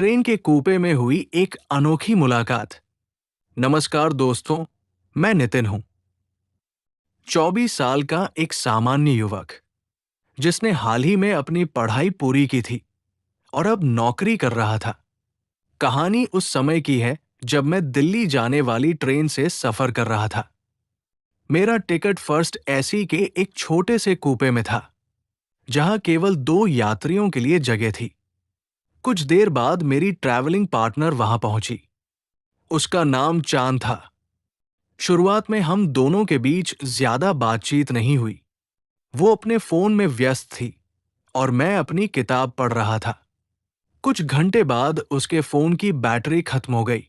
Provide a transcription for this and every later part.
Train के कूपे में हुई एक अनोखी मुलाकात। नमस्कार दोस्तों, मैं नितिन हूं। 24 साल का एक सामान्य युवक जिसने हाल ही में अपनी पढ़ाई पूरी की थी और अब नौकरी कर रहा था। कहानी उस समय की है जब मैं दिल्ली जाने वाली ट्रेन से सफर कर रहा था। मेरा टिकट फर्स्ट एसी के एक छोटे से कूपे में था, जहां केवल 2 यात्रियों के लिए जगह थी। कुछ देर बाद मेरी ट्रैवलिंग पार्टनर वहां पहुंची। उसका नाम चांद था। शुरुआत में हम दोनों के बीच ज्यादा बातचीत नहीं हुई। वो अपने फोन में व्यस्त थी और मैं अपनी किताब पढ़ रहा था। कुछ घंटे बाद उसके फोन की बैटरी खत्म हो गई।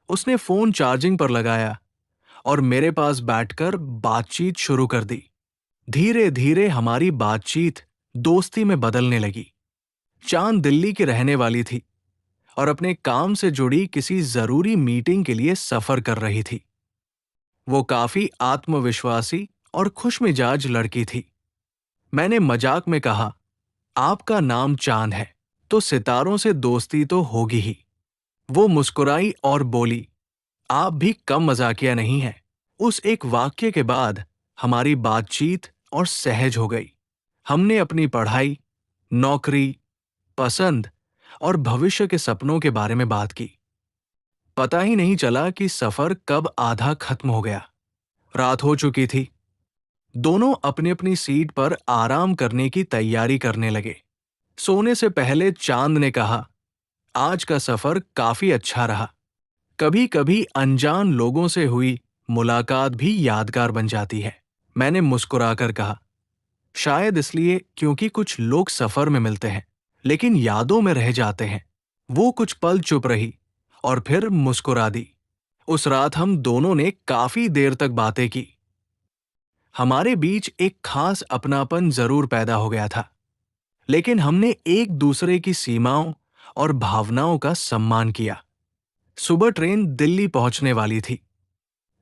उसने फोन चार्जिंग पर लगाया और मेरे पास बैठकर बातचीत शुरू कर दी। धीरे धीरे हमारी बातचीत दोस्ती में बदलने लगी। चांद दिल्ली की रहने वाली थी और अपने काम से जुड़ी किसी जरूरी मीटिंग के लिए सफर कर रही थी। वो काफी आत्मविश्वासी और खुशमिजाज लड़की थी। मैंने मजाक में कहा, आपका नाम चांद है तो सितारों से दोस्ती तो होगी ही। वो मुस्कुराई और बोली, आप भी कम मजाकिया नहीं हैं। उस एक वाक्य के बाद हमारी बातचीत और सहज हो गई। हमने अपनी पढ़ाई, नौकरी, पसंद और भविष्य के सपनों के बारे में बात की। पता ही नहीं चला कि सफर कब आधा खत्म हो गया। रात हो चुकी थी। दोनों अपनी अपनी सीट पर आराम करने की तैयारी करने लगे। सोने से पहले चांद ने कहा, आज का सफर काफी अच्छा रहा। कभी कभी अनजान लोगों से हुई मुलाकात भी यादगार बन जाती है। मैंने मुस्कुराकर कहा, शायद इसलिए क्योंकि कुछ लोग सफर में मिलते हैं लेकिन यादों में रह जाते हैं। वो कुछ पल चुप रही और फिर मुस्कुरा दी। उस रात हम दोनों ने काफी देर तक बातें की। हमारे बीच एक खास अपनापन जरूर पैदा हो गया था, लेकिन हमने एक दूसरे की सीमाओं और भावनाओं का सम्मान किया। सुबह ट्रेन दिल्ली पहुंचने वाली थी।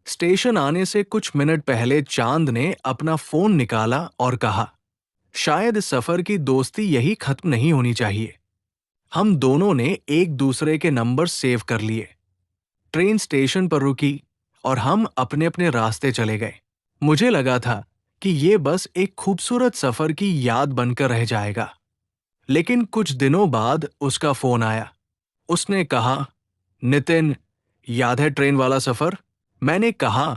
स्टेशन आने से कुछ मिनट पहले चांद ने अपना फोन निकाला और कहा, शायद इस सफर की दोस्ती यही खत्म नहीं होनी चाहिए। हम दोनों ने एक दूसरे के नंबर सेव कर लिए। ट्रेन स्टेशन पर रुकी और हम अपने अपने रास्ते चले गए। मुझे लगा था कि ये बस एक खूबसूरत सफर की याद बनकर रह जाएगा। लेकिन कुछ दिनों बाद उसका फोन आया। उसने कहा, नितिन, याद है ट्रेन वाला सफर? मैंने कहा,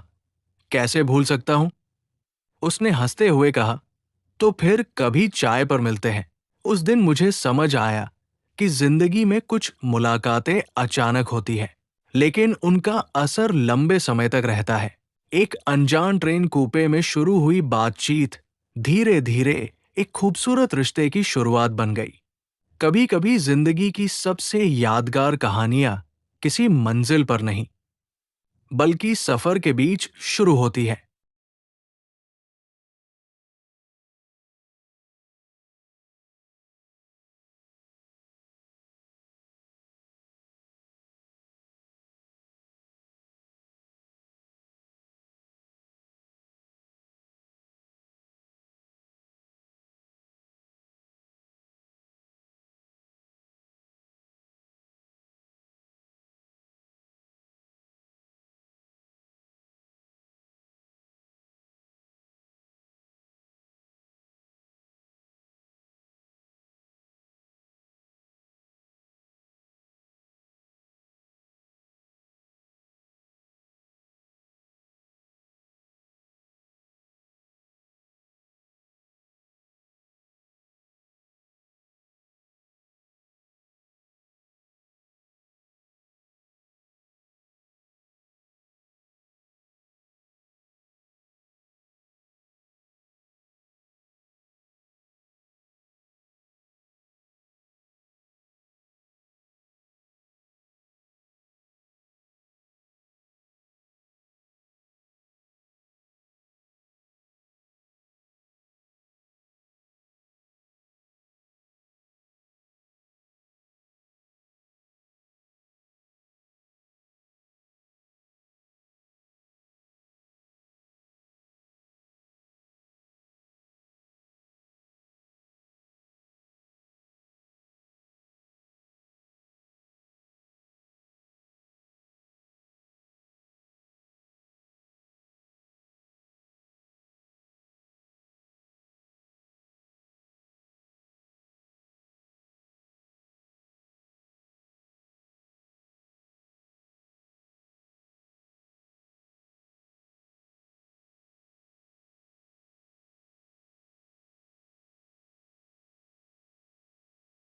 कैसे भूल सकता हूं? उसने हंसते हुए कहा, तो फिर कभी चाय पर मिलते हैं। उस दिन मुझे समझ आया कि जिंदगी में कुछ मुलाकातें अचानक होती हैं, लेकिन उनका असर लंबे समय तक रहता है। एक अनजान ट्रेन कूपे में शुरू हुई बातचीत धीरे धीरे एक खूबसूरत रिश्ते की शुरुआत बन गई। कभी कभी जिंदगी की सबसे यादगार कहानियां किसी मंजिल पर नहीं, बल्कि सफर के बीच शुरू होती है।